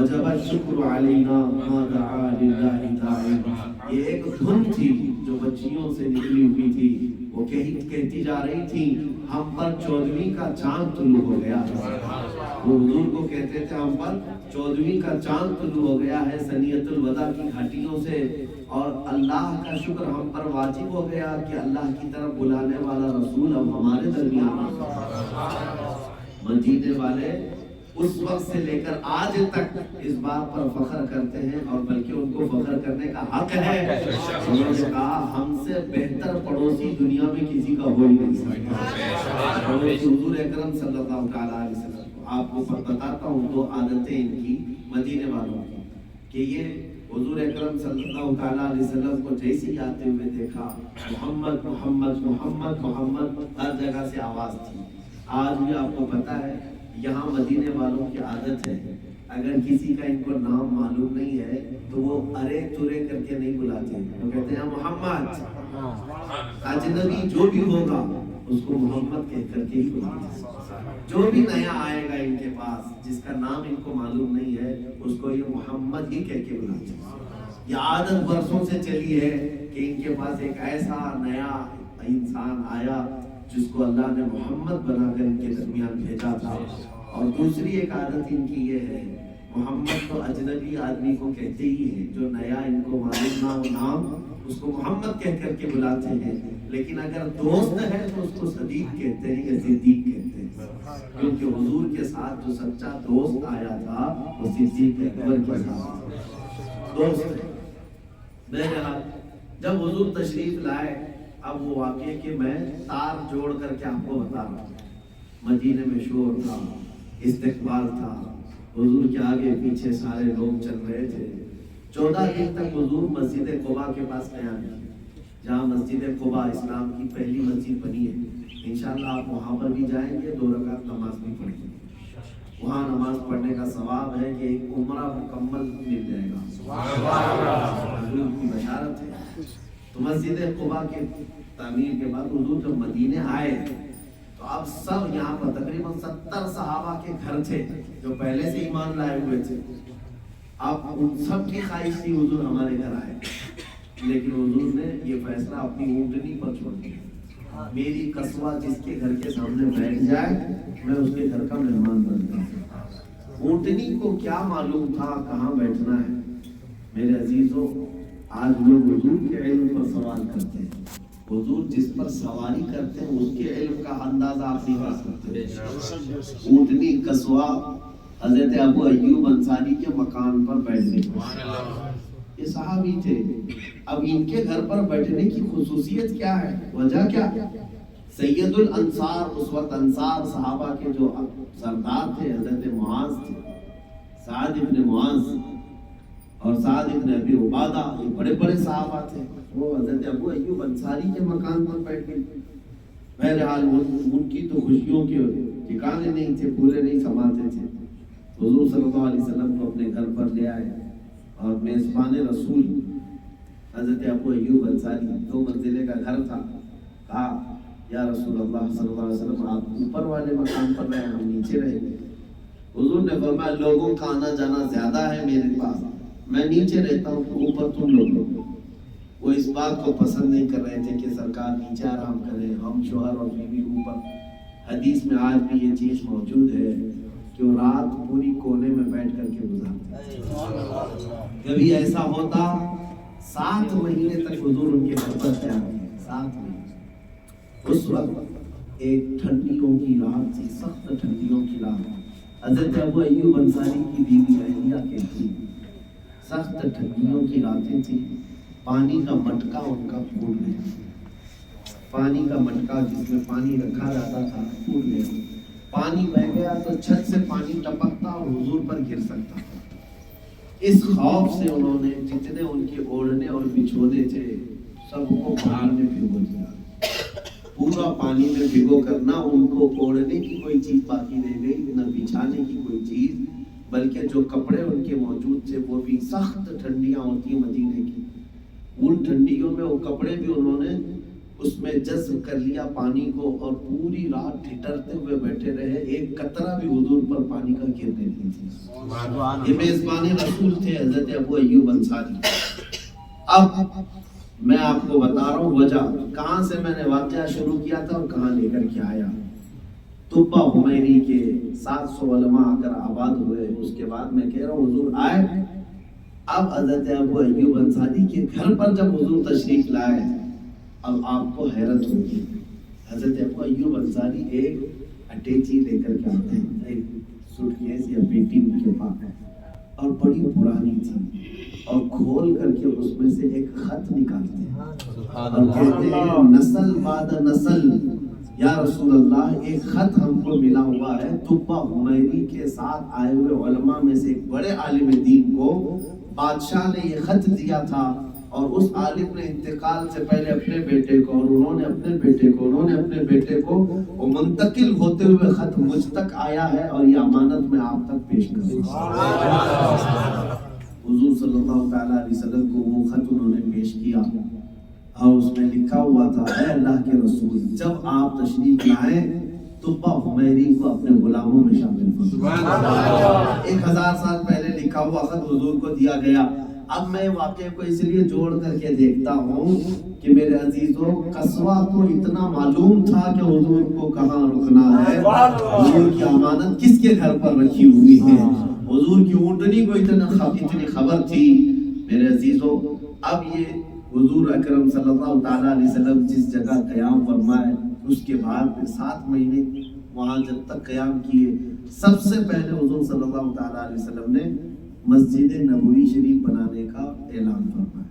وجب الشکر علینا ما دعا للہ داعی، یہ ایک دھن تھی جو بچیوں سے نکلی ہوئی تھی، وہ کہتی جا رہی تھی ہم پر 14ویں کا چاند طلوع ہو گیا ہے۔ وہ حضور کو کہتے تھے ہم پر 14ویں کا چاند طلوع ہو گیا ہے ثنیۃ الوداع کی گھاٹیوں سے، اور اللہ کا شکر ہم پر واجب ہو گیا کہ اللہ کی طرف بلانے والا رسول اب ہمارے درمیان ہے۔ مدینے والے اس وقت سے لے کر آج تک اس بات پر فخر کرتے ہیں، اور بلکہ ان کو فخر کرنے کا حق ہے۔ انہوں نے کہا ہم سے بہتر پڑوسی دنیا میں کسی کا ہو ہی نہیں سکتا۔ حضور اکرم صلی اللہ علیہ وسلم کو آپ کو بتاتا ہوں دو عادتیں ان کی مدینے والوں کی، کہ یہ حضور اکرم صلی اللہ علیہ وسلم کو جیسے ہی آتے ہوئے دیکھا محمد محمد محمد محمد، ہر جگہ سے آواز تھی۔ آج بھی آپ کو پتا ہے یہاں مدینے والوں کی عادت ہے، اگر کسی کا ان کو نام معلوم نہیں ہے تو وہ ارے ترے کر کے نہیں بلاتے، وہ کہتے ہیں محمد، اجنبی جو بھی ہوگا اس کو محمد کہہ کر کے ہی بلاتے ہیں۔ جو بھی نیا آئے گا ان کے پاس جس کا نام ان کو معلوم نہیں ہے اس کو یہ محمد ہی کہہ کے بلاتے ہیں۔ یہ عادت برسوں سے چلی ہے کہ ان کے پاس ایک ایسا نیا انسان آیا جس کو اللہ نے محمد بنا کر ان کے درمیان بھیجا تھا۔ اور دوسری ایک عادت ان کی یہ ہے، محمد تو اجنبی آدمی کو کہتے ہی ہیں، جو نیا ان کو معلوم نہ ہو نام اس کو محمد کہہ کر کے بلاتے ہیں، لیکن اگر دوست ہے تو اس کو صدیق کہتے ہیں یا صدیق کہتے ہیں، کیونکہ حضور کے ساتھ جو سچا دوست آیا تھا وہ صدیق اکبر کے ساتھ دوست ہے۔ بہرحال جب حضور تشریف لائے، اب وہ واقعہ کہ میں تار جوڑ کر کے آپ کو بتا رہا ہوں، مدینے میں شور تھا، استقبال تھا، حضور کے آگے پیچھے سارے لوگ چل رہے تھے۔ 14 دن تک حضور مسجد قباء کے پاس قیام کیے، جہاں مسجد قباء اسلام کی پہلی مسجد بنی ہے۔ انشاءاللہ آپ وہاں پر بھی جائیں گے، 2 رکعت نماز بھی پڑھیں گے۔ وہاں نماز پڑھنے کا ثواب ہے کہ ایک عمرہ مکمل مل جائے گا، حضور کی بشارت ہے۔ تو مسجد قباء کے تعمیر کے بعد حضور جب مدینے آئے تو اب سب یہاں پر تقریباً 70 صحابہ کے گھر تھے جو پہلے سے ایمان لائے ہوئے تھے۔ اب ان سب کی خواہش تھی حضور ہمارے گھر آئے، لیکن حضور نے یہ فیصلہ اپنی اونٹنی پر چھوڑ دیا، میری قصوہ جس کے گھر کے سامنے بیٹھ جائے میں اس کے گھر کا مہمان بن جاؤں۔ اونٹنی کو کیا معلوم تھا کہاں بیٹھنا ہے؟ میرے عزیزوں، آج لوگ حضور کے علم پر سوال کرتے ہیں، حضور جس پر سواری کرتے ہیں اس کے علم کا اندازہ آپ نہیں کر سکتے۔ اونٹنی قصوہ حضرت ابو ایوب انصاری کے مکان پر بیٹھنے، یہ صحابی تھے۔ اب ان کے گھر پر بیٹھنے کی خصوصیت کیا ہے، وجہ کیا؟ سید الانصار، اس وقت انصار صحابہ کے جو سردار تھے حضرت معاذ تھے، سعد ابن معاذ اور سعد ابن ابی عبادہ، یہ بڑے بڑے صحابہ تھے، وہ حضرت ابو ایوب انصاری کے مکان پر بیٹھ گئے۔ بہرحال ان کی تو خوشیوں کے ٹھکانے نہیں تھے، پورے نہیں سماتے تھے۔ حضور صلی اللہ علیہ وسلم کو اپنے گھر پر لے آئے اور میزبان رسول حضرت ابو ایوب انصاری، 2 منزلے کا گھر تھا، کہا یا رسول اللہ صلی اللہ علیہ وسلم آپ اوپر والے مکان پر رہے، ہم نیچے رہیں گے۔ حضور نے فرمایا لوگوں کا آنا جانا زیادہ ہے میرے پاس، میں نیچے رہتا ہوں، اوپر تم لوگ۔ وہ اس بات کو پسند نہیں کر رہے تھے کہ سرکار نیچے آرام کریں، ہم شوہر اور بیوی اوپر۔ حدیث میں آج بھی یہ چیز موجود ہے کہ وہ رات پوری کونے میں بیٹھ کر کے گزارتے۔ کبھی ایسا ہوتا 7 مہینے تک حضور ان کے گھر پر تھے، 7 مہینے۔ اس وقت ایک ٹھنڈیوں کی رات تھی، سخت ٹھنڈیوں کی رات۔ حضرت ابو ایوب انصاری کی بیوی اہلیہ کہتی سخت ٹھنڈیوں کی راتیں تھیں، پانی کا مٹکا ان کا پھوٹ گیا، پانی کا مٹکا جس میں پانی رکھا جاتا تھا پھوٹ گیا، پانی بہ گیا تو چھت سے پانی ٹپکتا اور حضور پر گر سکتا تھا۔ اس خوف سے انہوں نے جتنے ان کے اوڑھنے اور بچھونے تھے سب کو پانی میں بھگو دیا، پورا پانی میں بھگو کر نہ ان کو اوڑھنے کی کوئی چیز باقی رہ گئی، نہ بچھانے کی کوئی چیز، بلکہ جو کپڑے ان کے موجود تھے وہ بھی سخت ٹھنڈیاں ہوتی ہیں مدینے کی، ان ٹھنڈیوں میں وہ کپڑے بھی انہوں نے اس میں جذب کر لیا پانی کو اور پوری رات ٹھٹرتے ہوئے بیٹھے رہے، ایک قطرہ بھی حضور پر پانی کا گرنے نہیں تھی۔ یہ میزبان رسول تھے حضرت ابو ایوب انصاری۔ اب میں آپ کو بتا رہا ہوں وجہ، کہاں سے میں نے واقعہ شروع کیا تھا اور کہاں لے کر کے آیا۔ طبہ حمیری کے 700 علماء آ کر آباد ہوئے، اس کے بعد میں کہہ رہا ہوں حضور آئے۔ اب حضرت ابو ایوب انصاری کے گھر پر جب حضور تشریف لائے، اب آپ کو حیرت ہوگی، حضرت ابو ایوب انصاری ایک اٹیچی لے کر کے آتے ہیں، ایک سوٹ کیس یا پیٹی ان کے پاس ہے اور بڑی پرانی تھی، اور کھول کر کے اس میں سے ایک خط نکالتے ہیں اور کہتے ہیں نسل بعد نسل یا رسول اللہ ایک خط ہم کو ملا ہوا ہے، طبہ حمیری کے ساتھ آئے ہوئے علماء میں سے ایک بڑے عالم دین کو بادشاہ نے یہ خط دیا تھا، اور اس عالم نے انتقال سے پہلے اپنے بیٹے کو اور انہوں نے اپنے بیٹے کو، انہوں نے اپنے بیٹے کو، وہ منتقل ہوتے ہوئے خط مجھ تک آیا ہے اور یہ امانت میں آپ تک پیش کر رہا ہوں۔ حضور صلی اللہ تعالیٰ علیہ وسلم کو وہ خط انہوں نے پیش کیا اور اس میں لکھا ہوا تھا، اے اللہ کے رسول، جب آپ تشریف لائیں طبہ حمیری کو اپنے غلاموں میں شامل فرمائیں۔ 1000 سال پہلے لکھا ہوا خط حضور کو دیا گیا۔ اب میں واقعے کو اس لیے جوڑ کر کے دیکھتا ہوں کہ میرے عزیزوں، قصوہ کو اتنا معلوم تھا کہ حضور کو کہاں رکنا ہے، حضور کی امانت کس کے گھر پر رکھی ہوئی ہے، حضور کی اونٹنی کو اتنی خبر تھی۔ میرے عزیزوں، اب یہ حضور اکرم صلی اللہ تعالیٰ علیہ وسلم جس جگہ قیام فرمائے، اس کے بعد 7 مہینے وہاں جب تک قیام کیے، سب سے پہلے حضور صلی اللہ تعالیٰ علیہ وسلم نے مسجد نبوی شریف بنانے کا اعلان فرمایا۔